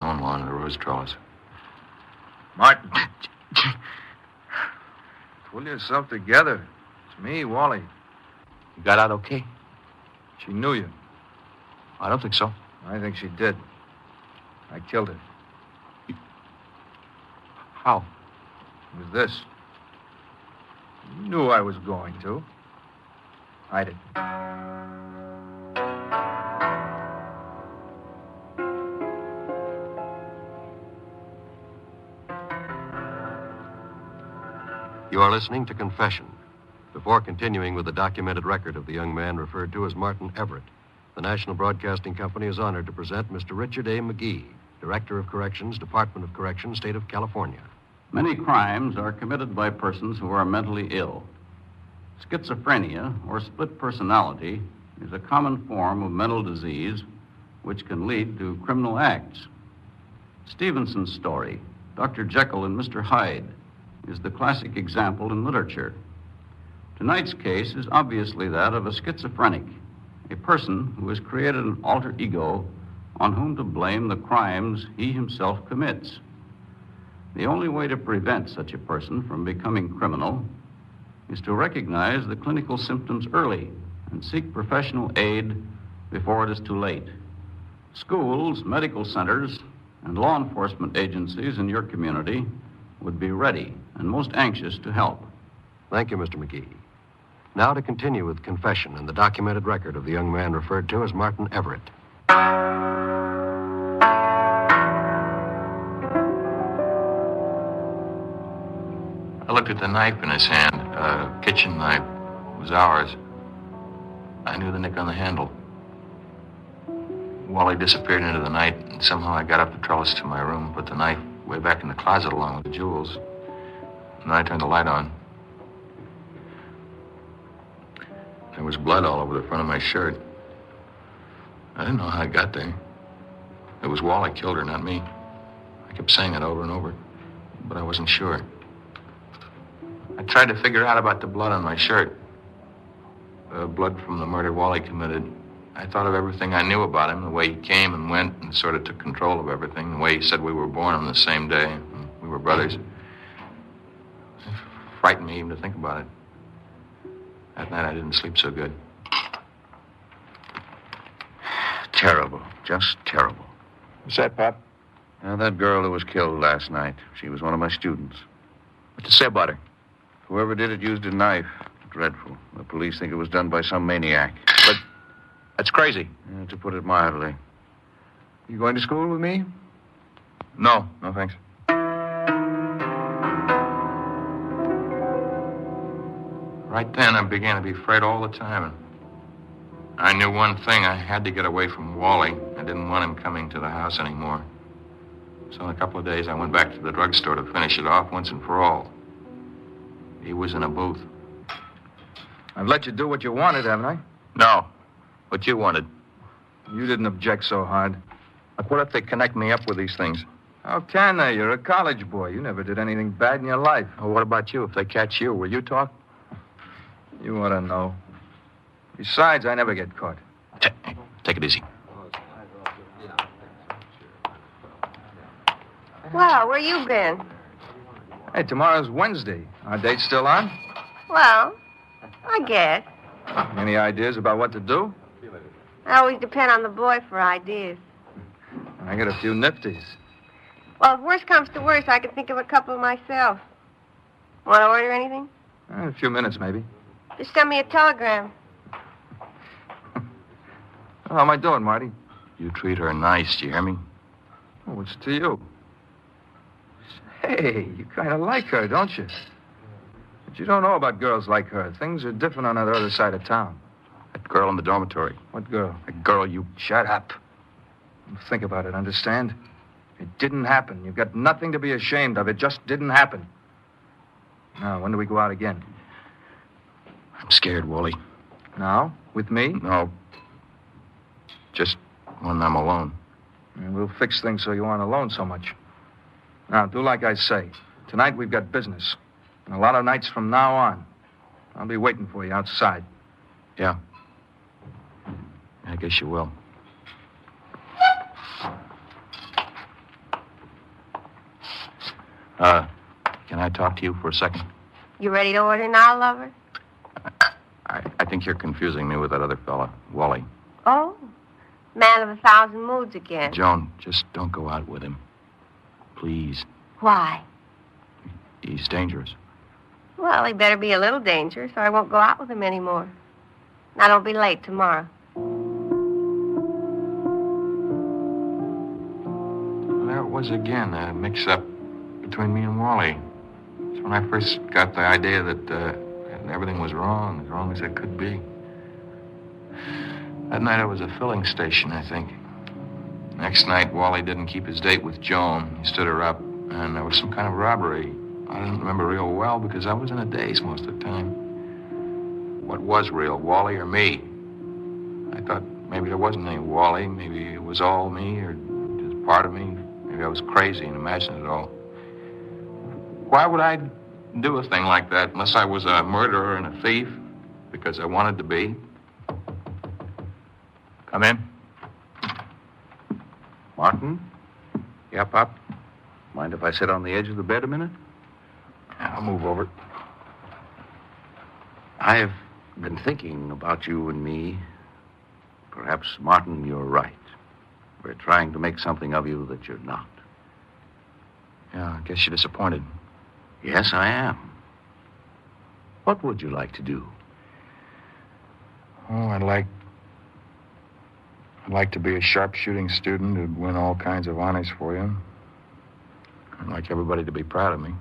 phone lawn and the rose trellis. Martin. Pull yourself together. It's me, Wally. You got out okay? She knew you. I don't think so. I think she did. I killed her. How? With this. You knew I was going to. Hide it. You are listening to Confession. Before continuing with the documented record of the young man referred to as Martin Everett, the National Broadcasting Company is honored to present Mr. Richard A. McGee, Director of Corrections, Department of Corrections, State of California. Many crimes are committed by persons who are mentally ill. Schizophrenia, or split personality, is a common form of mental disease which can lead to criminal acts. Stevenson's story, Dr. Jekyll and Mr. Hyde, is the classic example in literature. Tonight's case is obviously that of a schizophrenic, a person who has created an alter ego on whom to blame the crimes he himself commits. The only way to prevent such a person from becoming criminal is to recognize the clinical symptoms early and seek professional aid before it is too late. Schools, medical centers, and law enforcement agencies in your community would be ready and most anxious to help. Thank you, Mr. McGee. Now to continue with Confession and the documented record of the young man referred to as Martin Everett. I looked at the knife in his hand. A kitchen knife. It was ours. I knew the nick on the handle. Wally disappeared into the night, and somehow I got up the trellis to my room, put the knife way back in the closet along with the jewels. And then I turned the light on. There was blood all over the front of my shirt. I didn't know how it got there. It was Wally killed her, not me. I kept saying it over and over, but I wasn't sure. I tried to figure out about the blood on my shirt. Blood from the murder Wally committed. I thought of everything I knew about him, the way he came and went and sort of took control of everything, the way he said we were born on the same day, and we were brothers. It frightened me even to think about it. That night I didn't sleep so good. Terrible. Just terrible. What's that, Pop? Now, that girl who was killed last night, she was one of my students. What to say about her? Whoever did it used a knife. Dreadful. The police think it was done by some maniac. But that's crazy. Yeah, to put it mildly. You going to school with me? No, thanks. Right then, I began to be afraid all the time. And I knew one thing. I had to get away from Wally. I didn't want him coming to the house anymore. So in a couple of days, I went back to the drugstore to finish it off once and for all. He was in a booth. I've let you do what you wanted, haven't I? No. What you wanted. You didn't object so hard. Like, what if they connect me up with these things? How can they? You're a college boy. You never did anything bad in your life. Well, what about you? If they catch you, will you talk? You ought to know. Besides, I never get caught. Take it easy. Well, where you been? Hey, tomorrow's Wednesday. Our date's still on? Well, I guess. Any ideas about what to do? I always depend on the boy for ideas. I got a few nifties. Well, if worse comes to worse, I can think of a couple myself. Want to order anything? A few minutes, maybe. Just send me a telegram. How am I doing, Marty? You treat her nice, do you hear me? Oh, what's to you? Hey, you kind of like her, don't you? But you don't know about girls like her. Things are different on the other side of town. That girl in the dormitory. What girl? The girl you... Shut up. Think about it, understand? It didn't happen. You've got nothing to be ashamed of. It just didn't happen. Now, when do we go out again? I'm scared, Wally. Now? With me? No. Just when I'm alone. And we'll fix things so you aren't alone so much. Now, do like I say. Tonight we've got business. And a lot of nights from now on. I'll be waiting for you outside. Yeah. I guess you will. Can I talk to you for a second? You ready to order now, lover? I think you're confusing me with that other fella, Wally. Oh, man of 1,000 moods again. Joan, just don't go out with him. Please. Why? He's dangerous. Well, he better be a little dangerous, or I won't go out with him anymore. Now, don't be late tomorrow. Well, there it was again, a mix-up between me and Wally. It's when I first got the idea that everything was wrong, as wrong as it could be. That night I was at a filling station, I think. Next night, Wally didn't keep his date with Joan. He stood her up, and there was some kind of robbery. I didn't remember real well because I was in a daze most of the time. What was real, Wally or me? I thought maybe there wasn't any Wally. Maybe it was all me or just part of me. Maybe I was crazy and imagined it all. Why would I do a thing like that unless I was a murderer and a thief? Because I wanted to be. Come in. Martin, Yeah, Pop? mind if I sit on the edge of the bed a minute? I'll move over. I've been thinking about you and me. Perhaps, Martin, you're right. We're trying to make something of you that you're not. Yeah, I guess you're disappointed. Yes, I am. What would you like to do? Oh, I'd like to be a sharpshooting student who'd win all kinds of honors for you. I'd like everybody to be proud of me.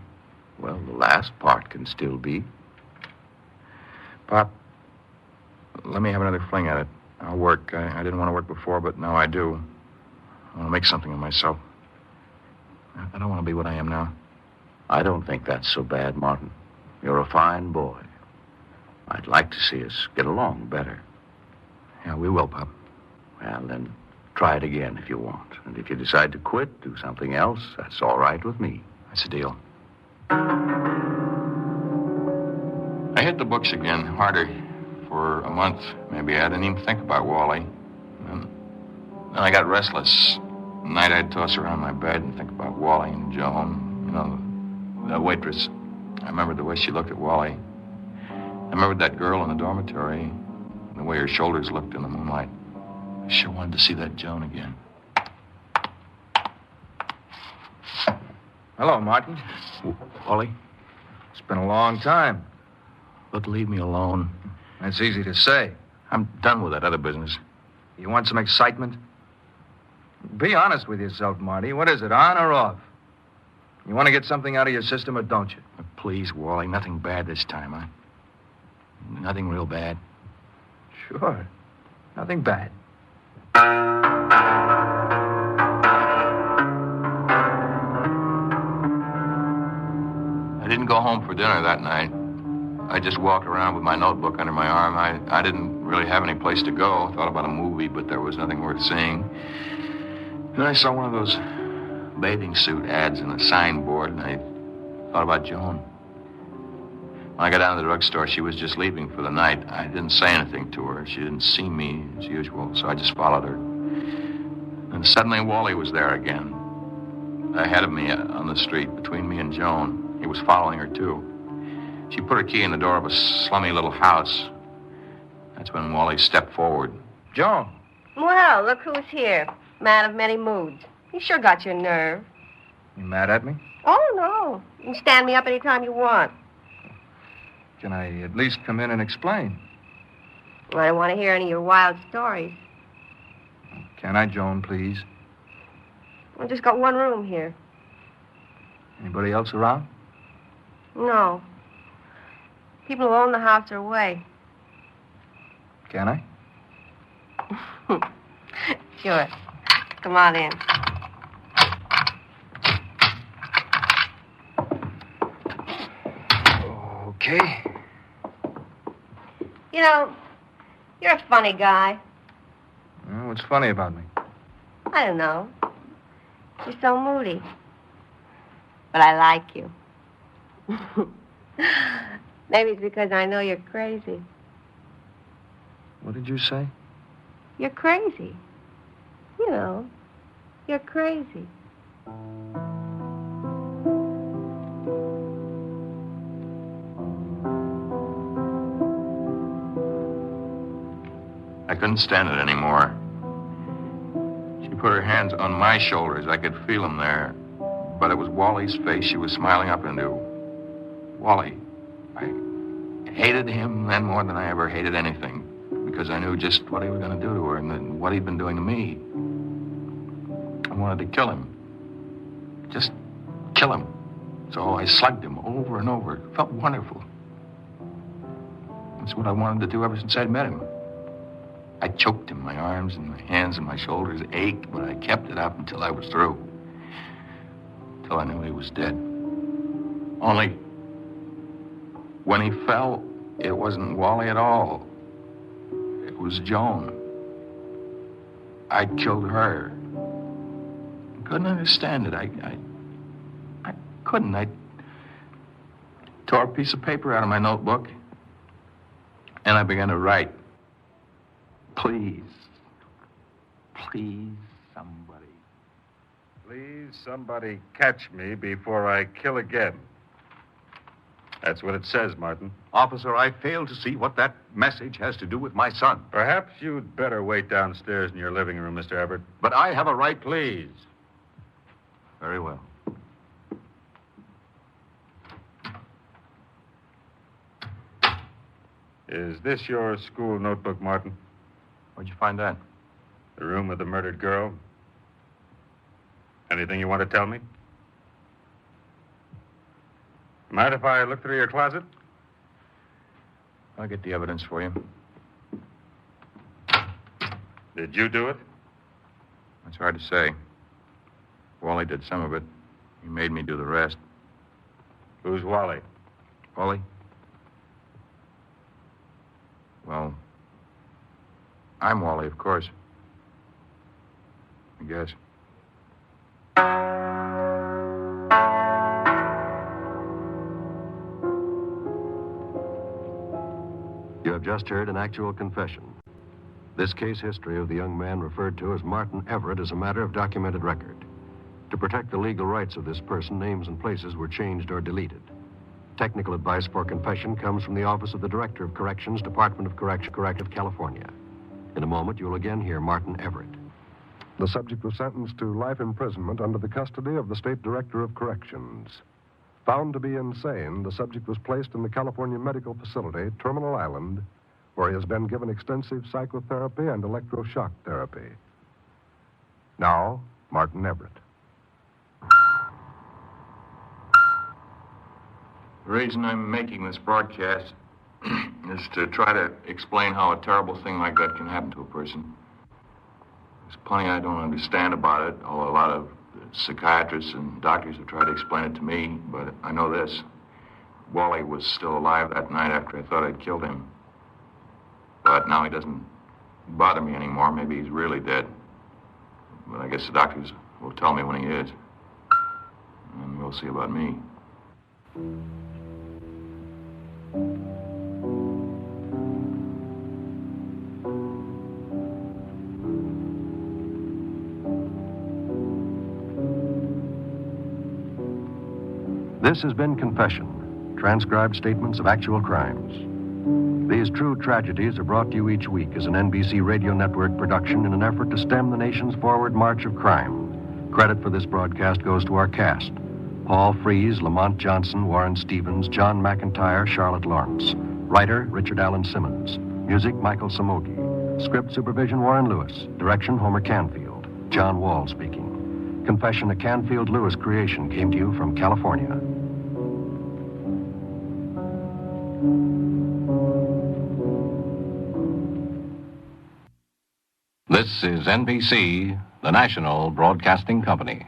Well, the last part can still be. Pop, let me have another fling at it. I'll work. I didn't want to work before, but now I do. I want to make something of myself. I don't want to be what I am now. I don't think that's so bad, Martin. You're a fine boy. I'd like to see us get along better. Yeah, we will, Pop. Well, then, try it again if you want. And if you decide to quit, do something else, that's all right with me. That's a deal. I hit the books again, harder. For a month, maybe. I didn't even think about Wally. And then I got restless. At night, I'd toss around my bed and think about Wally and Joan. You know, the waitress. I remembered the way she looked at Wally. I remembered that girl in the dormitory, and the way her shoulders looked in the moonlight. I sure wanted to see that Joan again. Hello, Martin. Wally? It's been a long time. Look, leave me alone. That's easy to say. I'm done with that other business. You want some excitement? Be honest with yourself, Marty. What is it, on or off? You want to get something out of your system or don't you? Please, Wally, nothing bad this time, huh? Nothing real bad. Sure. Nothing bad. I didn't go home for dinner that night. I just walked around with my notebook under my arm. I didn't really have any place to go. I thought about a movie, but there was nothing worth seeing. Then I saw one of those bathing suit ads on a signboard, and I thought about Joan. When I got down to the drugstore, she was just leaving for the night. I didn't say anything to her. She didn't see me as usual, so I just followed her. And suddenly Wally was there again, ahead of me on the street, between me and Joan. He was following her, too. She put her key in the door of a slummy little house. That's when Wally stepped forward. Joan. Well, look who's here. Man of many moods. You sure got your nerve. You mad at me? Oh, no. You can stand me up anytime you want. Can I at least come in and explain? Well, I don't want to hear any of your wild stories. Can I, Joan, please? I've just got one room here. Anybody else around? No. People who own the house are away. Can I? Sure. Come on in. Okay. You know, you're a funny guy. Well, what's funny about me? I don't know. You're so moody. But I like you. Maybe it's because I know you're crazy. What did you say? You're crazy. You know, you're crazy. couldn't stand it anymore. She put her hands on my shoulders. I could feel them there. But it was Wally's face she was smiling up into. Wally. I hated him then more than I ever hated anything, because I knew just what he was going to do to her and then what he'd been doing to me. I wanted to kill him. Just kill him. So I slugged him over and over. It felt wonderful. That's what I wanted to do ever since I'd met him. I choked him. My arms and my hands and my shoulders ached, but I kept it up until I was through. Until I knew he was dead. Only, when he fell, it wasn't Wally at all. It was Joan. I'd killed her. I couldn't understand it. I couldn't. I tore a piece of paper out of my notebook, and I began to write. Please, somebody. Please, somebody catch me before I kill again. That's what it says, Martin. Officer, I fail to see what that message has to do with my son. Perhaps you'd better wait downstairs in your living room, Mr. Everett. But I have a right. Please. Very well. Is this your school notebook, Martin? Where'd you find that? The room of the murdered girl? Anything you want to tell me? Mind if I look through your closet? I'll get the evidence for you. Did you do it? It's hard to say. Wally did some of it. He made me do the rest. Who's Wally? Wally? Well, I'm Wally, of course. I guess. You have just heard an actual confession. This case history of the young man referred to as Martin Everett is a matter of documented record. To protect the legal rights of this person, names and places were changed or deleted. Technical advice for confession comes from the Office of the Director of Corrections, Department of Corrective, California. In a moment, you'll again hear Martin Everett. The subject was sentenced to life imprisonment under the custody of the State Director of Corrections. Found to be insane, the subject was placed in the California Medical Facility, Terminal Island, where he has been given extensive psychotherapy and electroshock therapy. Now, Martin Everett. The reason I'm making this broadcast is to try to explain how a terrible thing like that can happen to a person. There's plenty I don't understand about it, although a lot of psychiatrists and doctors have tried to explain it to me, but I know this. Wally was still alive that night after I thought I'd killed him. But now he doesn't bother me anymore. Maybe he's really dead. But I guess the doctors will tell me when he is. And we'll see about me. This has been Confession, transcribed statements of actual crimes. These true tragedies are brought to you each week as an NBC Radio Network production in an effort to stem the nation's forward march of crime. Credit for this broadcast goes to our cast: Paul Frees, Lamont Johnson, Warren Stevens, John McIntyre, Charlotte Lawrence. Writer, Richard Allen Simmons. Music, Michael Samogi. Script supervision, Warren Lewis. Direction, Homer Canfield. John Wall speaking. Confession, a Canfield-Lewis creation, came to you from California. This is NBC, the national broadcasting company.